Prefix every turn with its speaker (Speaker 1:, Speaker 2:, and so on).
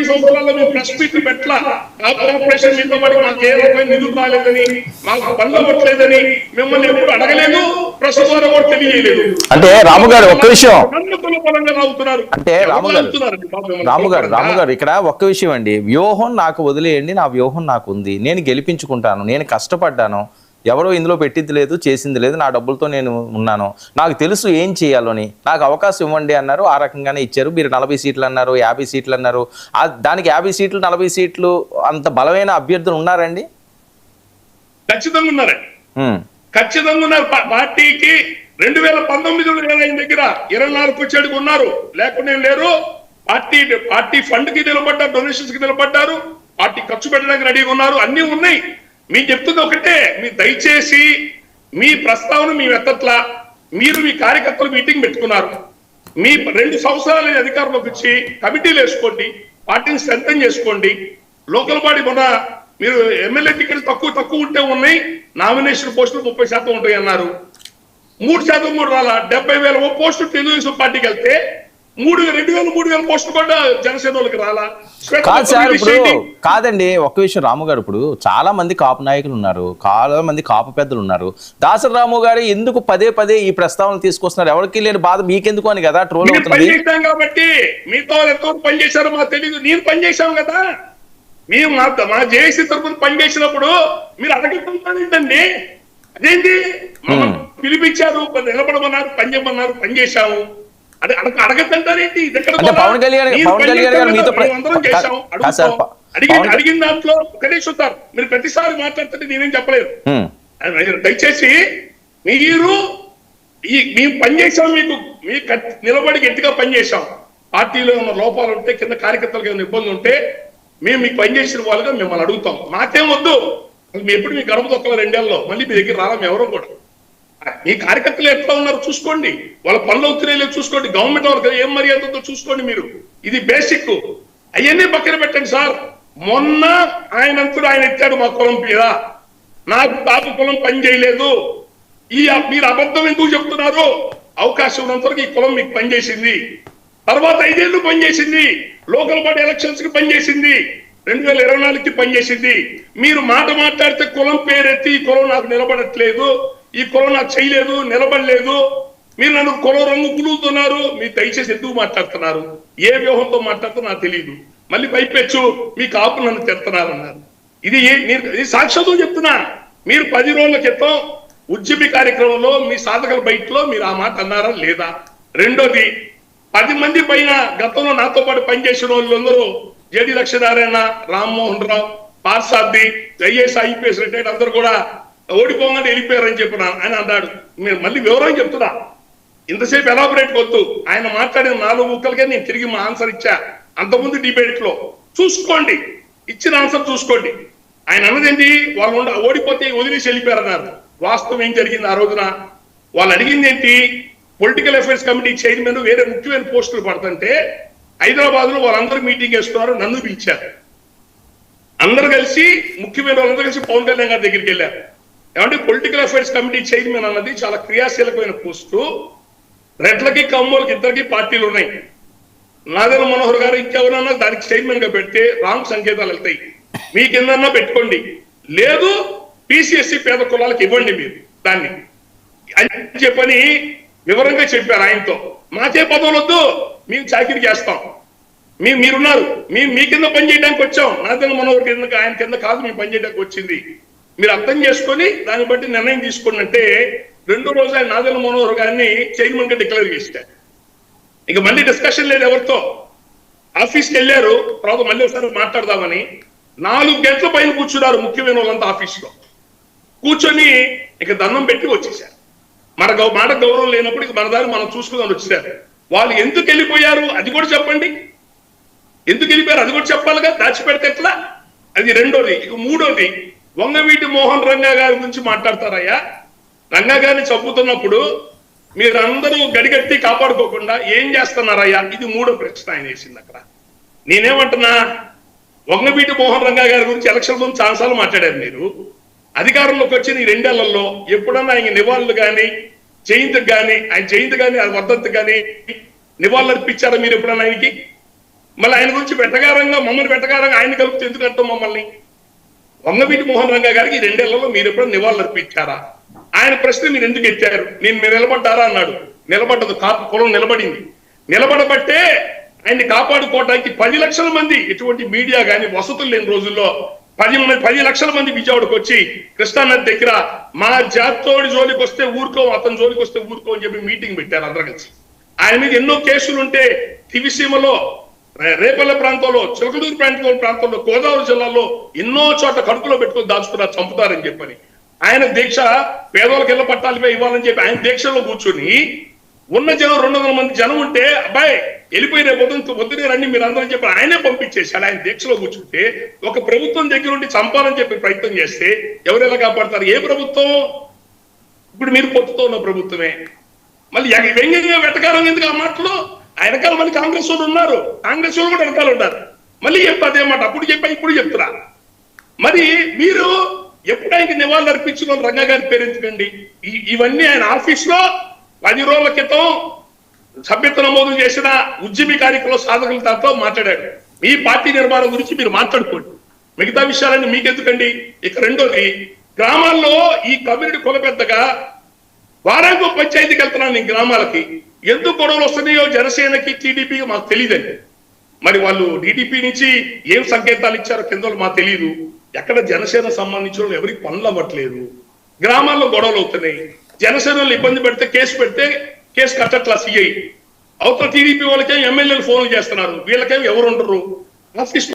Speaker 1: సంవత్సరాల్లో మేము press meet పెట్టలా. కార్పొరేషన్ మీతో పాటు మాకు ఏ రకమైన నిధులు రాలేదని, మాకు పనులు అవ్వట్లేదని మిమ్మల్ని ఎప్పుడు అడగలేదు, ప్రెస్ ద్వారా కూడా తెలియలేదు.
Speaker 2: అంటే రాము గారు ఒక్క విషయం, అంటే రాము గారు ఇక్కడ ఒక్క విషయం అండి, వ్యూహం నాకు వదిలేయండి, నా వ్యూహం నాకు ఉంది, నేను గెలిపించుకుంటాను, నేను కష్టపడ్డాను, ఎవరో ఇందులో పెట్టింది లేదు, చేసింది లేదు, నా డబ్బులతో నేను ఉన్నాను, నాకు తెలుసు ఏం చేయాలని, నాకు అవకాశం ఇవ్వండి అన్నారు. ఆ రకంగానే ఇచ్చారు. మీరు 40 సీట్లు అన్నారు, 50 సీట్లు అన్నారు. దానికి 50 సీట్లు 40 సీట్లు అంత బలమైన అభ్యర్థులు ఉన్నారండి?
Speaker 1: ఖచ్చితంగా ఉన్నారు, ఖచ్చితంగా ఉన్నారు. పార్టీకి 2019 ఆయన దగ్గర 24 వచ్చేటికి ఉన్నారు, లేకుండా లేరు. పార్టీ ఫండ్ కి నిలబడ్డారు, డొనేషన్స్ కి నిలబడ్డారు, పార్టీ ఖర్చు పెట్టడానికి రెడీగా ఉన్నారు, అన్ని ఉన్నాయి. మీకు చెప్తుంది ఒకటే, మీరు దయచేసి మీ ప్రస్తావన మీ ఎత్తట్లా, మీరు మీ కార్యకర్తలు మీటింగ్ పెట్టుకున్నారు, మీ 2 సంవత్సరాల అధికారంలోకి వచ్చి కమిటీలు వేసుకోండి, పార్టీని స్ట్రెంథెన్ చేసుకోండి. లోకల్ బాడీ మొన్న మీరు ఎమ్మెల్యే టికెట్ తక్కువ ఉంటే ఉన్నాయి, నామినేషన్ పోస్టులు 30% ఉంటాయి అన్నారు. 3% కూడా రాలా. 70,000 పోస్టులు తెలుగుదేశం పార్టీకి వెళ్తే 2,000 పోస్టులు కూడా జనసేన వాళ్ళకి రాలా.
Speaker 2: కాదు సార్, ఇప్పుడు కాదండి, ఒక్క విషయం రాము గారు, ఇప్పుడు చాలా మంది కాపు నాయకులు ఉన్నారు, చాలా మంది కాపు పెద్దలు ఉన్నారు. దాసరి రాము గారు ఎందుకు పదే ఈ ప్రస్తావన తీసుకొస్తున్నారు? ఎవరికి లేని బాధ మీకెందుకు అని కదా ట్రోల్ అవుతుంది.
Speaker 1: కాబట్టి మీతో ఎంతో పనిచేశారు మాకు తెలియదు, నేను పనిచేశాం కదా, మేము మా జేఏసీ తరఫున పనిచేసినప్పుడు మీరు అడగండి. అదేంటి పిలిపించారు, నిలబడమన్నారు, పనిచేయమన్నారు, పనిచేశాము, అడగద్దంటారేంటి?
Speaker 2: పవన్ కళ్యాణ్ గారు మీతో
Speaker 1: అడిగిన దాంట్లో ఒకటే చూస్తారు. మీరు ప్రతిసారి మాట్లాడుతుంటే నేనేం చెప్పలేదు. దయచేసి మీరు మేము పనిచేసాం, మీకు నిలబడి గట్టిగా పనిచేసాం. పార్టీలో ఉన్న లోపాలు ఉంటే, కింద కార్యకర్తలకు ఏమైనా ఇబ్బంది ఉంటే మేము మీకు పనిచేసిన వాళ్ళుగా మిమ్మల్ని అడుగుతాం. మాకేం వద్దు, ఎప్పుడు మీ గడప తొక్కల 2 ఏళ్ళలో మళ్ళీ మీ దగ్గర రాలా, మేము ఎవరో కూడా. మీ కార్యకర్తలు ఎట్లా ఉన్నారు చూసుకోండి, వాళ్ళ పనులు అవుతున్నాయో చూసుకోండి, గవర్నమెంట్ వాళ్ళకి ఏం మర్యాద ఉందో చూసుకోండి. మీరు ఇది బేసిక్, అవన్నీ పక్కన పెట్టండి సార్. మొన్న ఆయన ఎత్తాడు మా కులం మీద, నాకు తాపు కులం పని చేయలేదు, మీరు అబద్ధం ఎందుకు చెప్తున్నారు? అవకాశం ఉన్నంత వరకు ఈ కులం మీకు పనిచేసింది, తర్వాత 5 ఏళ్ళు పనిచేసింది, లోకల్ బాడీ ఎలక్షన్స్ కి పనిచేసింది, 2024కి పనిచేసింది. మీరు మాట్లాడితే కులం పేరెత్తి ఈ కులం నాకు నిలబడట్లేదు, ఈ కులం నాకు చేయలేదు, నిలబడలేదు, మీరు నన్ను కులం రంగు పులుగుతున్నారు, మీరు దయచేసి ఎందుకు మాట్లాడుతున్నారు, ఏ వ్యూహంతో మాట్లాడుతున్నా నాకు తెలియదు, మళ్ళీ పైపెచ్చు మీ కాపు నన్ను తిడుతున్నారన్నారు. ఇది సాక్షాత్తుగా చెప్తున్నా. మీరు 10 రోజుల క్రితం ఉద్యమి కార్యక్రమంలో మీ సాధకుల బయటలో మీరు ఆ మాట అన్నారా లేదా? రెండోది, 10 మంది పైన గతంలో నాతో పాటు పనిచేసిన వాళ్ళందరూ JD Lakshminarayana, Rammohan Rao, పార్సార్థి, IAS IPS retired అందరూ కూడా ఓడిపోగానే వెళ్ళిపోయారని చెప్పిన ఆయన అన్నాడు. మీరు మళ్ళీ వివరం చెప్తున్నా, ఇంతసేపు ఎలాబొరేట్ వద్దు. ఆయన మాట్లాడిన 4 ముక్కలకే నేను తిరిగి మా ఆన్సర్ ఇచ్చా. అంతకుముందు డిబేట్ లో చూసుకోండి, ఇచ్చిన ఆన్సర్ చూసుకోండి. ఆయన అన్నదేంటి, వాళ్ళు ఓడిపోతే వదిలేసి వెళ్ళిపోయారన్నారు. వాస్తవం ఏం జరిగింది ఆ రోజున? వాళ్ళు అడిగింది ఏంటి, పొలిటికల్ అఫైర్స్ కమిటీ చైర్మన్ వేరే ముఖ్యమైన పోస్టులు పడుతుంటే హైదరాబాద్ లో వాళ్ళందరూ మీటింగ్ వేస్తున్నారు, నన్ను పిలిచారు. అందరు కలిసి ముఖ్యమైన వాళ్ళందరూ కలిసి పవన్ కళ్యాణ్ గారి దగ్గరికి వెళ్ళారు. ఏమంటే పొలిటికల్ అఫైర్స్ కమిటీ చైర్మన్ అన్నది చాలా క్రియాశీలకమైన పోస్టు. రెడ్లకి కమ్మోలకి ఇద్దరికి పార్టీలు ఉన్నాయి. నాదెల్ల మనోహర్ గారు ఇంకెవరన్నా దానికి చైర్మన్ గా పెడితే రాంగ్ సంకేతాలు వెళ్తాయి. మీ కిందన్నా పెట్టుకోండి, లేదు పిసిఎస్సి పేద కులాలకు ఇవ్వండి మీరు దాన్ని అని చెప్పని వివరంగా చెప్పారు ఆయనతో. మాకే పదవులు వద్దు, మేము చాకిరీ చేస్తాం, మీరున్నారు, మీ కింద పనిచేయడానికి వచ్చాం. నాదెల్ల మనోహర్ కింద, ఆయన కింద కాదు మేము పనిచేయడానికి వచ్చింది. మీరు అర్థం చేసుకొని దాన్ని బట్టి నిర్ణయం తీసుకోండి అంటే 2వ రోజు ఆయన నాదెల్ల మనోహర్ గారిని చైర్మన్ గా డిక్లేర్ చేశారు. ఇక మళ్ళీ డిస్కషన్ లేదు ఎవరితో. ఆఫీస్కి వెళ్ళారు, తర్వాత మళ్ళీ ఒకసారి మాట్లాడదామని 4 గంటల పైన కూర్చున్నారు ముఖ్యమైన వాళ్ళంతా ఆఫీస్లో. కూర్చొని ఇక దండం పెట్టి వచ్చేసారు. మాట గౌరవం లేనప్పుడు ఇక మన దాన్ని మనం చూసుకుందాం వచ్చేసారు. వాళ్ళు ఎందుకు వెళ్ళిపోయారు అది కూడా చెప్పండి, ఎందుకు వెళ్ళిపోయారు అది కూడా చెప్పాలిగా, దాచిపెడితే ఎట్లా? అది రెండోది. ఇక మూడోది, వంగవీటి మోహన్ రంగా గారి గురించి మాట్లాడతారయ్యా. రంగా గారిని చంపుతున్నప్పుడు మీరందరూ గడిగట్టి కాపాడుకోకుండా ఏం చేస్తున్నారయ్యా? ఇది 3వ ప్రశ్న ఆయన వేసింది అక్కడ. నేనేమంటున్నా, వంగవీటి మోహన్ రంగా గారి గురించి ఎలక్షన్ ముందు చాలాసార్లు మాట్లాడారు. మీరు అధికారంలోకి వచ్చిన ఈ 2 ఏళ్లలో ఎప్పుడన్నా ఆయన నివాళులు కానీ, జయంతికి కానీ, ఆయన జయంతి కానీ, అది వర్ధంతి కానీ నివాళులు అర్పించారా మీరు ఎప్పుడన్నా ఆయనకి? మళ్ళీ ఆయన గురించి వెటకారంగా మమ్మల్ని వెటకారంగా ఆయన కలుపుతూ ఎందుకు అంటాం మమ్మల్ని? వంగవీటి మోహన్ రంగా గారికి 2 ఏళ్లలో మీరు ఎప్పుడైనా నివాళులు అర్పించారా? ఆయన ప్రశ్న మీరు ఎందుకు ఎత్తారు? మీరు నిలబడ్డారా అన్నాడు. నిలబడ్డదు, కాపు కులం నిలబడింది. నిలబడబట్టే ఆయన్ని కాపాడుకోవడానికి 10 లక్షల మంది, ఎటువంటి మీడియా కానీ వసతులు లేని రోజుల్లో 10 లక్షల మంది విజయవాడకు వచ్చి కృష్ణానది దగ్గర మా జాతోడి జోలికి వస్తే ఊరుకో, అతని జోలికి వస్తే ఊరుకో అని చెప్పి మీటింగ్ పెట్టారు అందరూ కలిసి. ఆయన మీద ఎన్నో కేసులు ఉంటే దివిసీమలో, రేపల్లె ప్రాంతంలో, చిలకలూరు ప్రాంతంలో, గోదావరి జిల్లాలో ఎన్నో చోట్ల కడుపులో పెట్టుకొని దాచుకున్నారు, చంపుతారని చెప్పని. ఆయన దీక్ష పేదోళ్ళకి ఇళ్ల పట్టాలపై ఇవ్వాలని చెప్పి ఆయన దీక్షలో కూర్చొని ఉన్న జనం 200 మంది జనం ఉంటే అబ్బాయి వెళ్ళిపోయి రేపు పొద్దునే రండి మీరు అందరూ చెప్పి ఆయనే పంపించేశాడు. ఆయన దీక్షలో కూర్చుంటే ఒక ప్రభుత్వం దగ్గర ఉండి చంపాలని చెప్పి ప్రయత్నం చేస్తే ఎవరు ఎలా కాపాడతారు? ఏ ప్రభుత్వం? ఇప్పుడు మీరు పొత్తుతో ఉన్న ప్రభుత్వమే. మళ్ళీ వ్యంగ్యంగా వెటకారం ఎందుకు ఆ మాటలో? వెనకాల మళ్ళీ కాంగ్రెస్ వాళ్ళు ఉన్నారు, కాంగ్రెస్ వాళ్ళు కూడా వెనకాల ఉన్నారు. మళ్ళీ చెప్తా అదే మాట, అప్పుడు చెప్పా ఇప్పుడు చెప్తున్నా. మరి మీరు ఎప్పుడు ఆయనకి నివాళులు అర్పించిన రంగా గారి పేరు ఎందుకండి? ఇవన్నీ ఆయన ఆఫీస్ లో 10 రోజుల క్రితం సభ్యత్వ నమోదు చేసిన ఉద్యమి కార్యక్రమంలో సాధకులతో మాట్లాడాడు. మీ పార్టీ నిర్మాణం గురించి మీరు మాట్లాడుకోండి, మిగతా విషయాలన్నీ మీకెందుకండి? ఇక రెండోది, గ్రామాల్లో ఈ కమ్యూనిటీ కుల పెద్దగా వారానికి పంచాయతీకి వెళ్తున్నాను నేను గ్రామాలకి. ఎందుకు గొడవలు వస్తున్నాయో జనసేనకి టీడీపీకి మాకు తెలియదండి. మరి వాళ్ళు టీడీపీ నుంచి ఏం సంకేతాలు ఇచ్చారో కింద మాకు తెలియదు. ఎక్కడ జనసేన సంబంధించిన వాళ్ళు ఎవరికి పనులు అవ్వట్లేదు, గ్రామాల్లో గొడవలు అవుతున్నాయి. జనసేనలు ఇబ్బంది పెడితే కేసు కట్టట్లా సిఐ. అవతల టీడీపీ వాళ్ళకేం ఎమ్మెల్యేలు ఫోన్లు చేస్తున్నారు, వీళ్ళకేం ఎవరు ఉండరు. ఆఫీస్